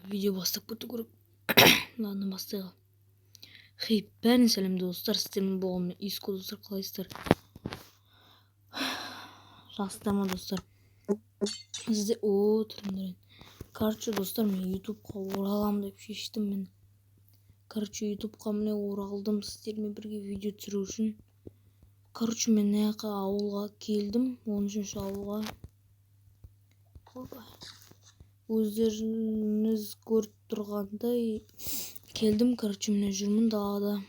Видео бастап кету керек. Ладно, бастайық. Хей, бәріне сәлем достар, сіздермен болғанмен Иско достар, қалайсыздар? Жақсыдар ма достар? Сізде тұрыңдар. Короче, достар, мен ютубқа оралам деп шештім мен. Короче, ютубқа міне оралдым сіздермен бірге видео түсіру үшін. Короче, мен ауылға келдім, 13-ші ауылға. Өздеріңіз көріп тұрғандай келдім. Короче, міне жүрмін далада.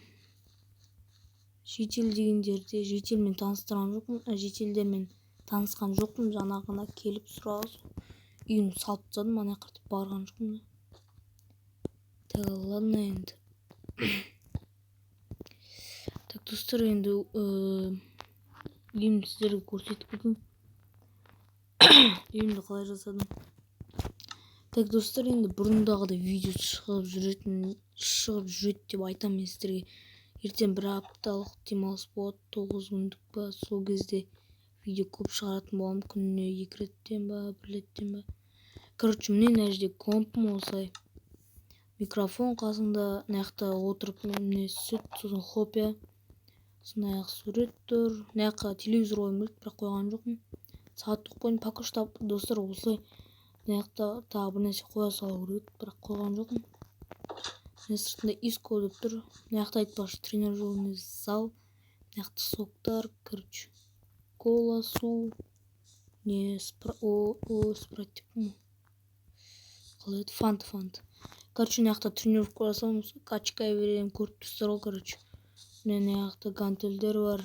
Шетел дегендерде шетелмен таныстырған жоқпын. Шетелдермен танысқан жоқпын. Жаңа ғана келіп сұрасу үйін салып тастадым. Ана қыртып барған жоқпын. Так, ладно енді. Так, достар, енді үйімді сіздерге көрсетіп кетейін. Үйімді қалай жасадым. Так, достар, енді бұрындағыдай видео шығып жүреді деп айтамын сіздерге. Ертең бір апталық демалыс болады, 9 күндік па, сол кезде видео көп шығаратын боламын, күніне 2 реттен ба, 1 реттен ба. Короче, міне мына жерде компым осылай. Микрофон қасында, мына отырып міне сүт, сосын хопия. Сондай сурет тұр. Мына телевизор қойғым келді, бірақ қойған жоқпын. Сағат қойдым, пока что достар осылай. Мына тағы бір нәрсе қоя салу керек, бірақ қойған жоқпын. Мына сыртында Иско деп тұр. Мына айтпақшы, тренажерный зал. Мына соктар, короче. Кола, су. Не, спрайт деп пу. Қалай еді? Фанта. Короче, мына тренировка жасаймын, качкай беремін, көріп тұрсыздар ғой, короче. Мына гантельдер бар.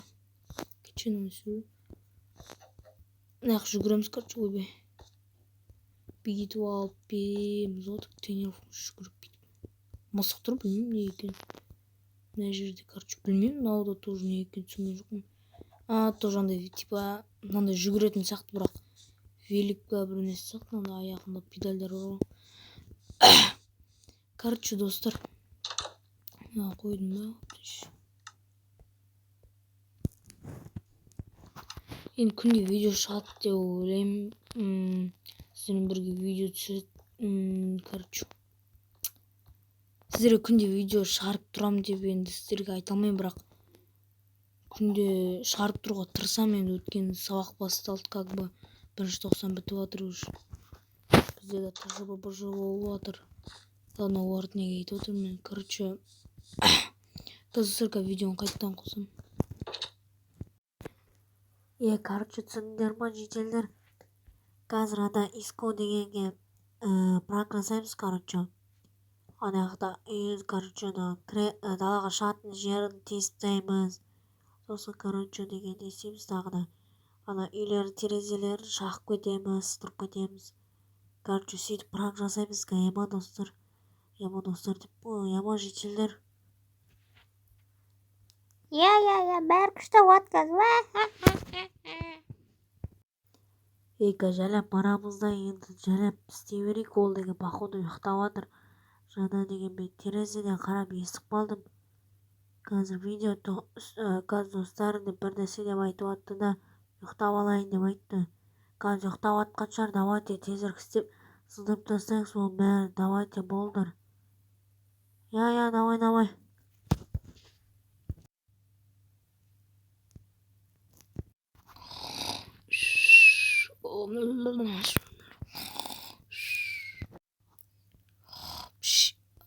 Кеченің сүрі. Мына жүгіреміз, короче, ойбай. Бүйтіп алып береміз, тренировка жүгіріп бүйтіп. Мысық тұр, білмеймін не екен. Мына жерде, короче, білмеймін, мынау да тоже не екен түсінген жоқпын. Тоже андай типа мынандай жүгіретін сияқты, бірақ велик па бір нәрсе сияқты, мынандай аяғында педальдар бар. Короче, достар, қойдым ба? Енді күнде видео шығады деп ойлаймын. Сіздермен бірге видео түсіреді. Короче, сіздерге күнде видео шығарып тұрам деп енді сіздерге айта алмаймын, бірақ күнде шығарып тұруға тырысамын. Енді өткен сабақ басталды, как бы 1-тоқсан бітіп жатыр уже. Бізде де тжб болып жатыр. Ладно, оларды неге айтып отырмын. Короче, достар, видеоны қайтадан қосамын. Короче, түсіндіңдер ма, жетелдер? Қазір ана Иско дегенге пранк жасаймыз, короче. Анақта үйін, короче, далаға шығатын жерін тесттейміз. Сосын, короче, деген естейміз тағы да. Ана үйлерін, терезелерін шағып кетеміз, сыдырып кетеміз. Короче, сөйтіп пранк жасаймыз, яма достар. Яма достар деп, яма жетелдер. Бәрі күшті отказ. Жәлеп барамызда енді жәлеп істей берейік, ол деген походу ұйықтап жатыр. Жаңа деген мен терезеден қарап естіп қалдым. Қазір видео қазір достар деп бір нәрсе деп айтып атты да, ұйықтап алайын деп айтты. Қазір ұйықтап атқан шығар, давайте тезірек істеп сындырып тастайық сол бәрі, давайте болдыр. Давай.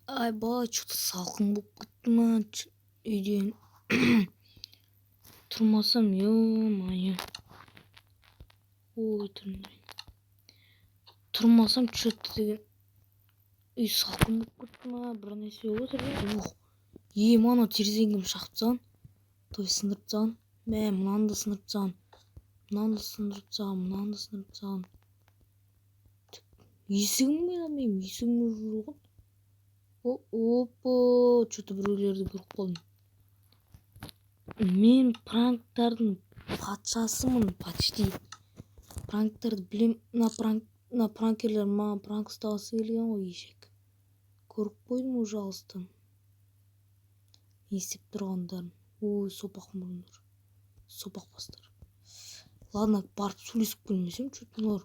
Ай, бала, что-то салқын болып кетті ма үйден. Тұрмасам, ё-моё. Тұрмасам, что-то деген үй салқын болып кетті ма, бір нәрсе болып отыр. Мана терезені кім шақып тастаған? Той сындырып тастаған. Мынаны да сындырып тастаған. Есігім қайламаймын, есігім жүрген. Опа, что-то біреулерді көріп қалдым. Мен пранктардың патшасымын, почти. Пранктарды білем, мына пранкерлер маған пранк ұстағысы келген ғой, ешек. Көріп қойдым уже алыстан. Не істеп тұрғандарын. Сопақ мұрындар. Сопақ бастар. Ладно, барып сөйлесіп келмесем, что-то мынар.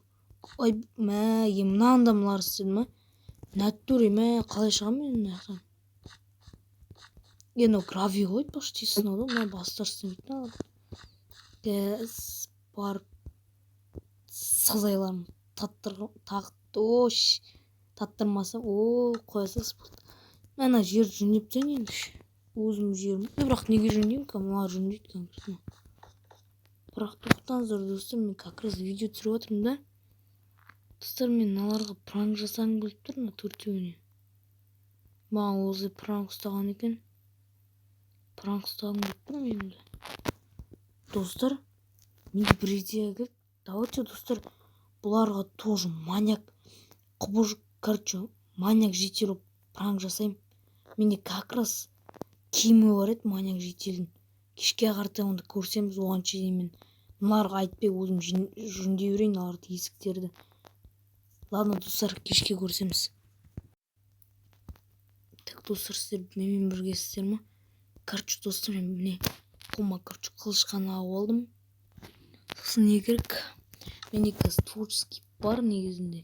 Мынаны да мынар істеді ма? Натуре мә қалай шығамын мен мына жақтан? Енді гравий ғой почти сынады. Мына бастар істемейтін. Газ барып сазайларым таттырмасам қоя салсыз болды. Ана жер жөндеп тастайын енді. Өзім жерім. Бірақ неге жөндеймін? Мына жөндейді екен. Бірақ тоқтаңыздар достар, мен как раз видео түсіріп отырмын да. Достар, мен мыналарға пранк жасағым келіп тұр, мына төртеуіне. Маған өзі пранк ұстаған екен. Пранк ұстағым келіп тұр менде. Достар, менде бір идея келді. Давайте, достар, бұларға тоже маньяк, маньяк жителі пранк жасаймын. Менде как раз киімі бар еді маньяк жителдің. Кешке қарата онда көрсеміз, оған шейін мен мыналарға айтпай өзім жөндей берейін аларды есіктерді. Ладно, достар, кешке көрсеміз. Так, достар, сіздер менімен біргесіздер ма? Короче, достар, мен міне қолыма қылышқан алып алдым. Сосын не керек? Менде қазір творческий бар негізінде.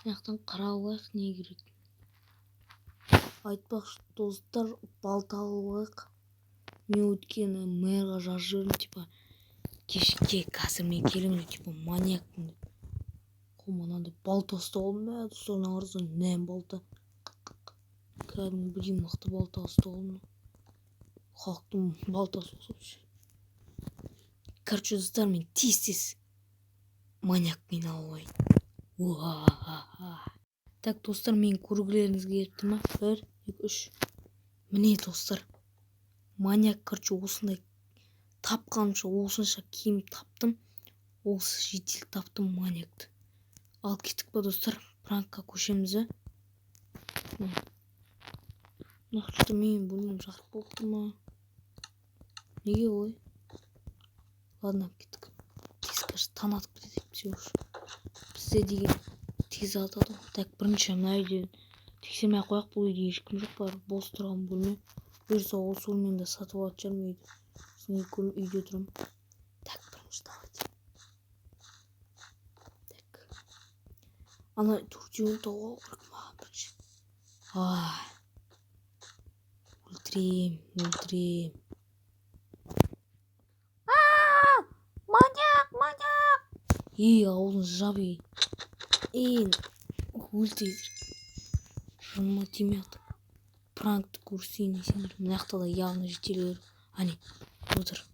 Мынаяқтан қарап алайық не керек. Айтпақшы, достар, балта алайық. Мен өткені мэрға жазып жібердім, типа кешке қазір мен келемін, типа маньякпын деп. Қолыма мынандай балта ұстап алдым. Достар, қарасаң нәм балта. Кәдімгі бір мықты балта ұстап алдым. Халықтың балтасы ұқсап. Короче, достар, мен тез маньякпен алайын. Так, достар, мен көргілеріңізге келіпті ма? 1, 2, 3. Міне, достар. Маньяк, короче, осындай тапқанша, осынша киім таптым. Осы жедел таптым маньякты. Ал кеттік па, достар? Пранкқа көшеміз. Нақты мен бөлмем жарық болып тұр ма? Неге ой? Ладно, кеттік. Тез кажется, таң атып кетеді все уж. Бізде деген тез атады. Так, бірінші мына үйде тексермей қояқ, бұл үйде ешкім жоқ бар. Бос тұрған бөлме. Бұйырса осы бөлмені сатып алатын шығармын үйді. Сосын үйде тұрмын. Так, бірінші давайте. Так. Ана төртеуін тауып керек маған бірінші. Өлтірем. Маньяк! Аузын жабы. Өлтір. Жыныма тимей атыр. Пранкты көрсейін сендер. Мынаяқта да явно жетелер. Ане, отыр.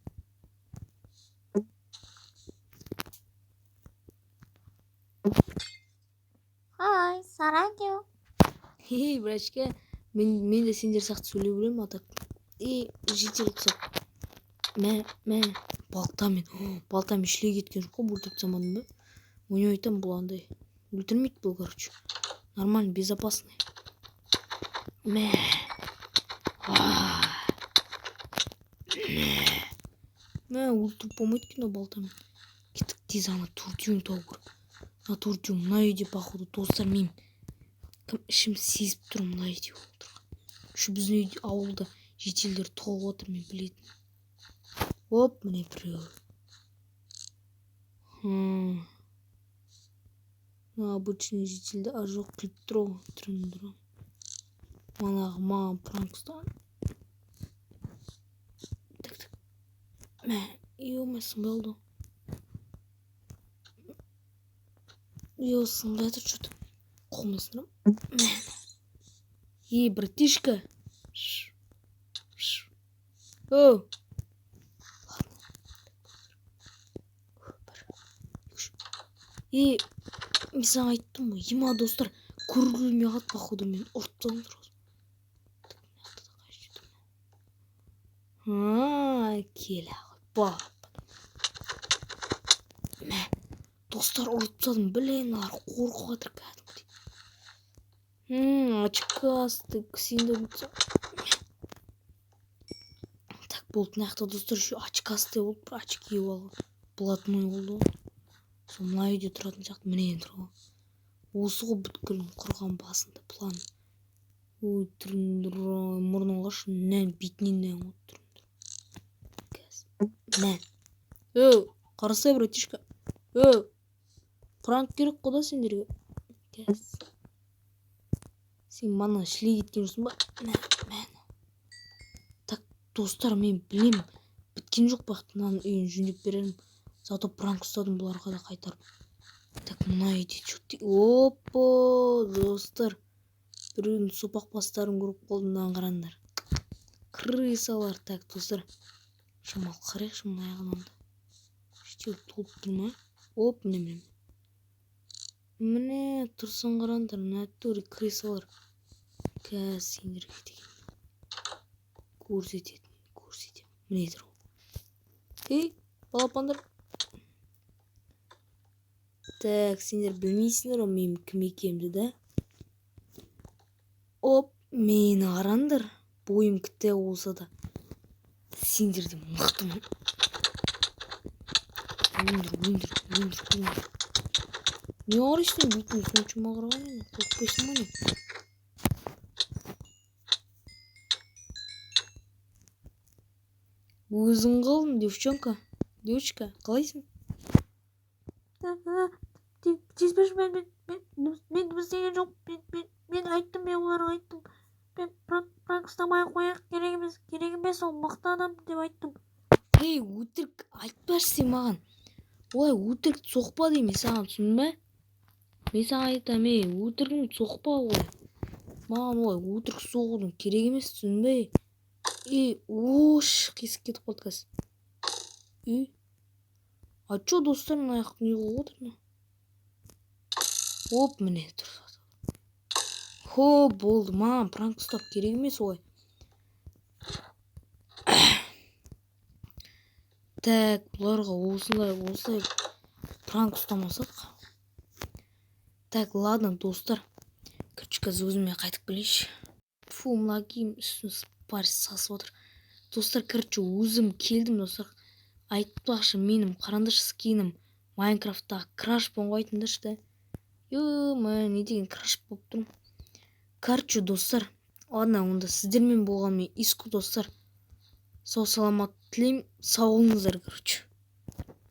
Hi, Saranjo. Брачка, мен де сендер сияқты сөйлей білемін, атак. Жетел ұқсап. Мә, балтамен шлей кеткен жоқ қой, бұл тапсамадым ба? Өне айтам, бұл андай. Өлтірмейді бұл, короче. Нормально, безопасный. Мә, өлтіріп болмайды екен, балтамен. Кеттік тез ана төртеуін тауып керек. Ана төртеуін мына үйде, походу, достар, мен кім ішім сезіп тұрмын, мына үйде отырған. Şu біздің үйде ауылда жетелдер толып отыр, мен білетін. Оп, міне біреу. Обычный жетелді ажок қылып тұр ғой, түрін. Манағы маған пранк ұстаған. Так. Мә, сынбай oldu. Сынбай жатыр что-то. Қолымда сынып. Братишка. Мен саған айттым ғой, ема достар, көргілмей қалды, походу мен ұрып тастадым сразу. Келе ғой, мә, достар, ұрып тастадым, блин, алар қорқып жатыр кәдімгідей. Очкасты, сенде болса. Так, болды, мынаяқта достар, очкасты болып, бір очки киіп алған. Блатной болды ғой. Сол мына үйде тұратын сияқты, міне тұрған. Осы ғой бүткіл құрған басында план. Ой, түріндір, мұрның қаршы, бетінен нән от түріндір. Нән. Қарасай, братишка. Пранк керек қода сендерге. Сен мана шлей кеткен жүрсің ба? Мә. Так, достар, мен білем. Біткен жоқ бірақ мынаның үйін жөндеп берермін. Зато пранк ұстадым бұларға да қайтарып. Так, мына үйде что-то... Опа, достар. Біреудің сопақ бастарын көріп қалдым, мынаған қараңдар. Крысалар. Так, достар. Шамал қарайықшы мына аяғынан да. Штел толып тұр ма? Оп, міне. Міне, тұрсын қараңдар, натуре крысалар. Қазір сендерге деген көрсетем. Міне тұр. Балапандар. Так, сендер білмейсіңдер ғой мен кім екенімді, да? Оп, мені қараңдар. Бойым кітті болса да. Сендерде мықтымын. Өндір. Не қарайсың, бүйтін соншама қараған ені? Қорықпайсың ма не? Өзің қалдың, девчонка, қалайсың? Тиіспеші, мен істеген жоқ. Мен айттым, мен оларға айттым. Мен пранк ұстамай қояйық, керек емес, ол мықты адам деп айттым. Ей, өтірік айтпашы сен маған. Олай өтірік соқпа деймін саған, түсіндің бе? Мен саған айтам, өтірігін соқпа олай. Маған олай өтірік соғудың керек емес, түсіндің бе? Қисық кетіп қалды қазір. А чо достар, мына аяқ не қылып отыр ма? Оп, міне тұр. Хо, болды, маған пранк ұстап керек емес олай. Так, бұларға осылай пранк ұстамасақ. Так, ладно, достар. Қазір өзіме қайтып келейші. Фу, мына киім үстін парс сасып отыр. Достар, өзім келдім, достар. Айтпақшы, менің қарандаш скинім Майнкрафтта краш болмай айтыңдаршы да. Мен не деген краш болып тұрмын. Достар. Ладно, онда сіздермен болған мен Иску, достар. Сау саламат тілеймін. Сау болыңыздар,